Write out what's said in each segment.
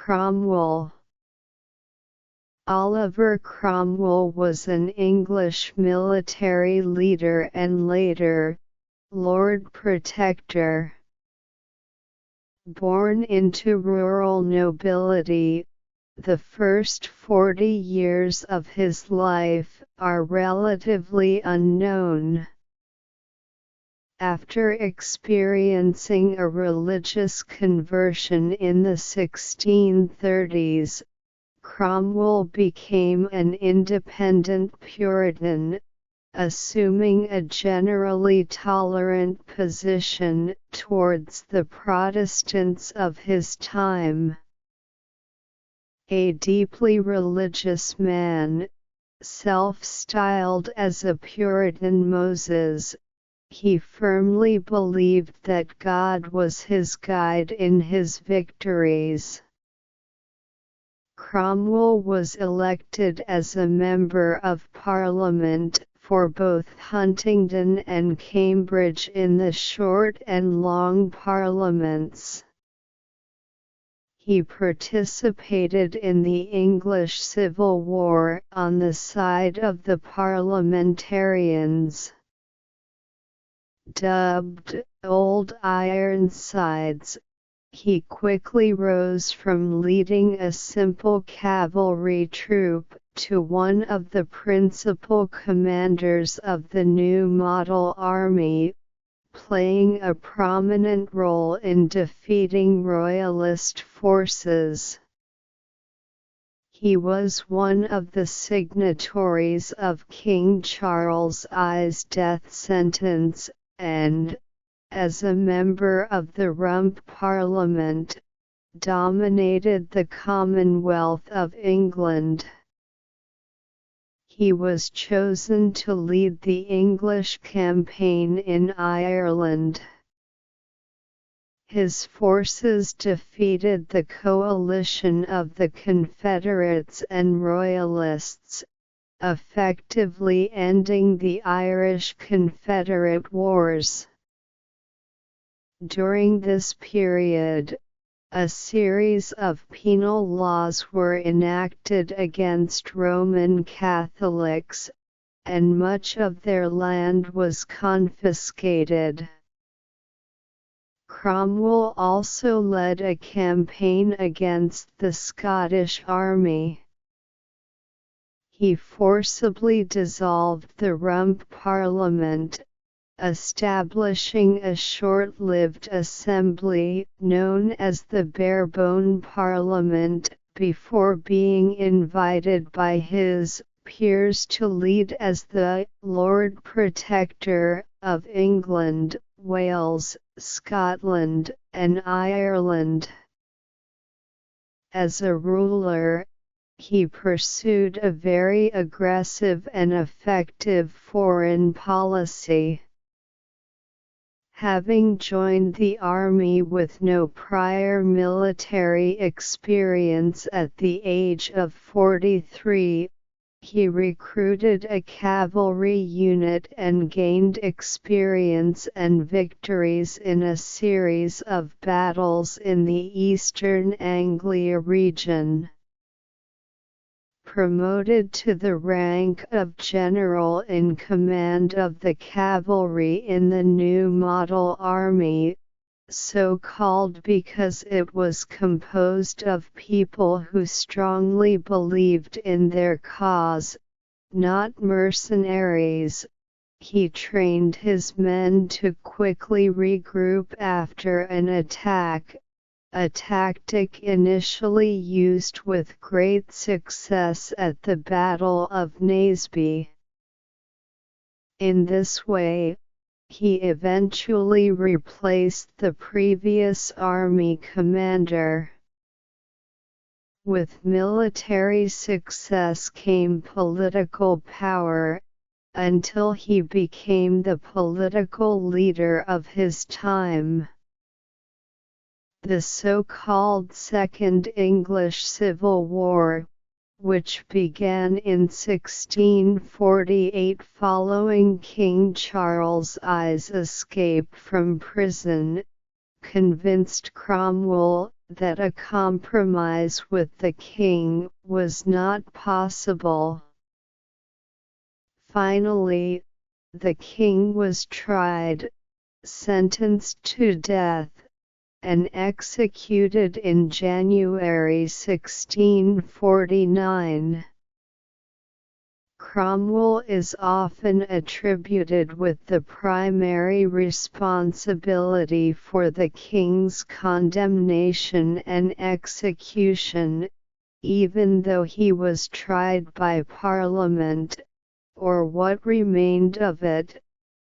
Cromwell. Oliver Cromwell was an English military leader and later, Lord Protector. Born into rural nobility, the first 40 years of his life are relatively unknown. After experiencing a religious conversion in the 1630s, Cromwell became an independent Puritan, assuming a generally tolerant position towards the Protestants of his time. A deeply religious man, self-styled as a Puritan Moses, he firmly believed that God was his guide in his victories. Cromwell was elected as a Member of Parliament for both Huntingdon and Cambridge in the Short and Long Parliaments. He participated in the English Civil War on the side of the parliamentarians. Dubbed Old Ironsides, he quickly rose from leading a simple cavalry troop to one of the principal commanders of the new model army, playing a prominent role in defeating royalist forces. He was one of the signatories of King Charles I's death sentence and, as a member of the Rump Parliament, dominated the Commonwealth of England. He was chosen to lead the English campaign in Ireland. His forces defeated the coalition of the Confederates and Royalists, effectively ending the Irish Confederate Wars. During this period, a series of penal laws were enacted against Roman Catholics, and much of their land was confiscated. Cromwell also led a campaign against the Scottish army. He forcibly dissolved the Rump Parliament, establishing a short-lived assembly known as the Barebone Parliament before being invited by his peers to lead as the Lord Protector of England, Wales, Scotland, and Ireland. As a ruler, he pursued a very aggressive and effective foreign policy. Having joined the army with no prior military experience at the age of 43, he recruited a cavalry unit and gained experience and victories in a series of battles in the eastern Anglia region. Promoted to the rank of general in command of the cavalry in the new model army, so called because it was composed of people who strongly believed in their cause, not mercenaries, he trained his men to quickly regroup after an attack, a tactic initially used with great success at the Battle of Naseby. In this way, he eventually replaced the previous army commander. With military success came political power, until he became the political leader of his time. The so-called Second English Civil War, which began in 1648 following King Charles I's escape from prison, convinced Cromwell that a compromise with the king was not possible. Finally, the king was tried, sentenced to death, and executed in January 1649. Cromwell is often attributed with the primary responsibility for the king's condemnation and execution, even though he was tried by Parliament, or what remained of it,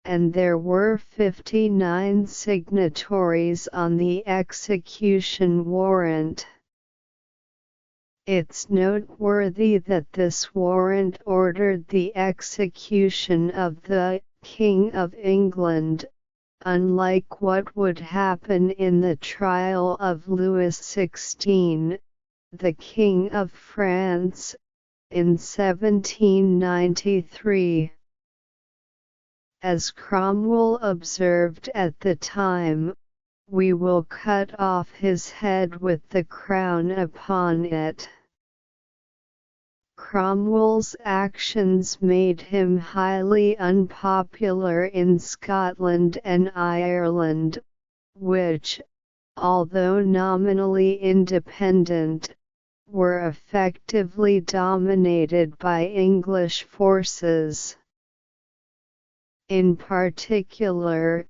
and there were 59 signatories on the execution warrant. It's noteworthy that this warrant ordered the execution of the King of England, unlike what would happen in the trial of Louis XVI, the King of France, in 1793. As Cromwell observed at the time, "We will cut off his head with the crown upon it." Cromwell's actions made him highly unpopular in Scotland and Ireland, which, although nominally independent, were effectively dominated by English forces. In particular,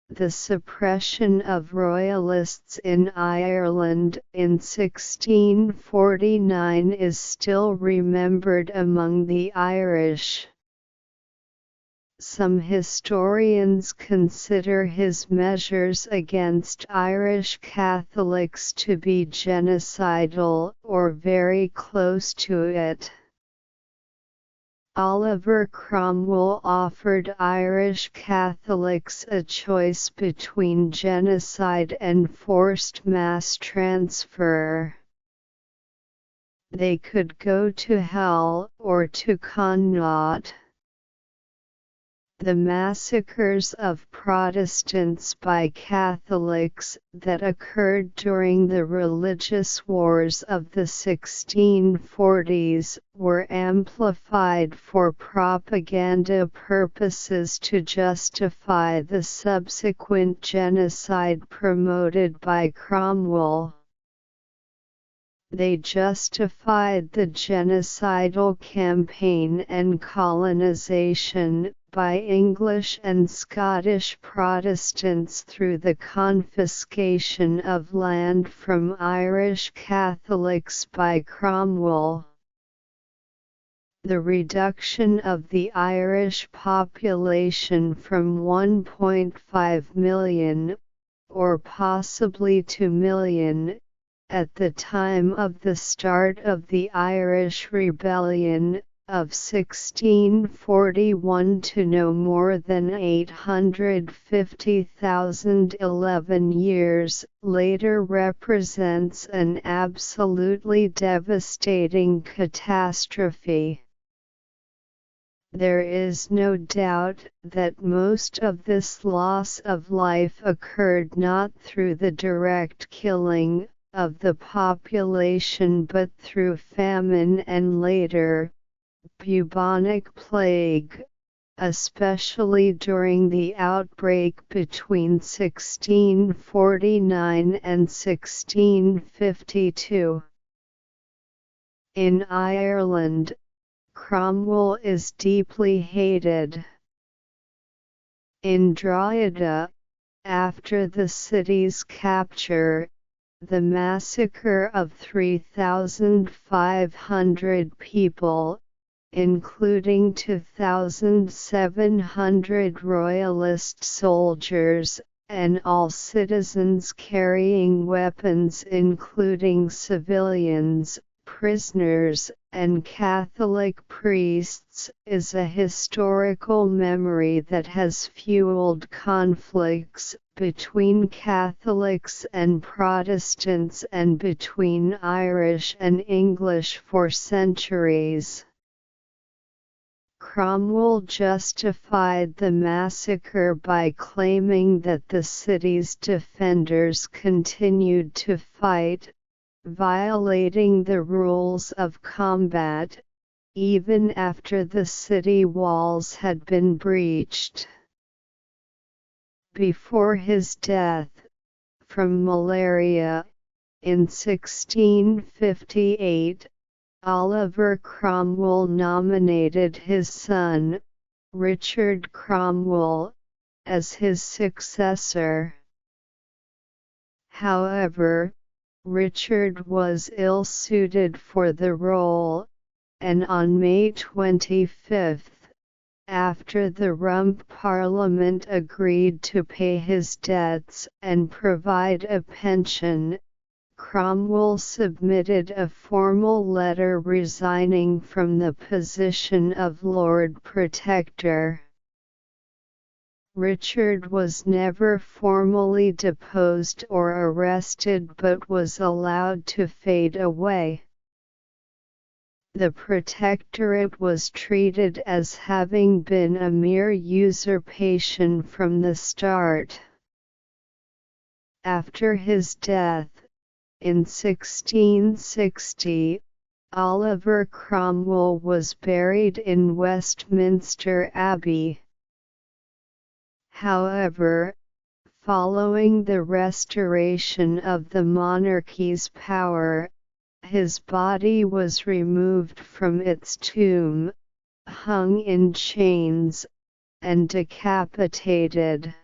the suppression of Royalists in Ireland in 1649 is still remembered among the Irish. Some historians consider his measures against Irish Catholics to be genocidal or very close to it. Oliver Cromwell offered Irish Catholics a choice between genocide and forced mass transfer. They could go to hell or to Connaught. The massacres of Protestants by Catholics that occurred during the religious wars of the 1640s were amplified for propaganda purposes to justify the subsequent genocide promoted by Cromwell. They justified the genocidal campaign and colonization by English and Scottish Protestants through the confiscation of land from Irish Catholics by Cromwell. The reduction of the Irish population from 1.5 million, or possibly 2 million, at the time of the start of the Irish Rebellion of 1641 to no more than 850,000 11 years later represents an absolutely devastating catastrophe. There is no doubt that most of this loss of life occurred not through the direct killing of the population but through famine and later, bubonic plague, especially during the outbreak between 1649 and 1652. In Ireland, Cromwell is deeply hated. In Drogheda, after the city's capture, the massacre of 3,500 people, including 2,700 Royalist soldiers, and all citizens carrying weapons including civilians, prisoners, and Catholic priests, is a historical memory that has fueled conflicts between Catholics and Protestants and between Irish and English for centuries. Cromwell justified the massacre by claiming that the city's defenders continued to fight, violating the rules of combat, even after the city walls had been breached. Before his death, from malaria, in 1658, Oliver Cromwell nominated his son, Richard Cromwell, as his successor. However, Richard was ill-suited for the role, and on May 25, after the Rump Parliament agreed to pay his debts and provide a pension, Cromwell submitted a formal letter resigning from the position of Lord Protector. Richard was never formally deposed or arrested but was allowed to fade away. The Protectorate was treated as having been a mere usurpation from the start. After his death, in 1660, Oliver Cromwell was buried in Westminster Abbey. However, following the restoration of the monarchy's power, his body was removed from its tomb, hung in chains, and decapitated.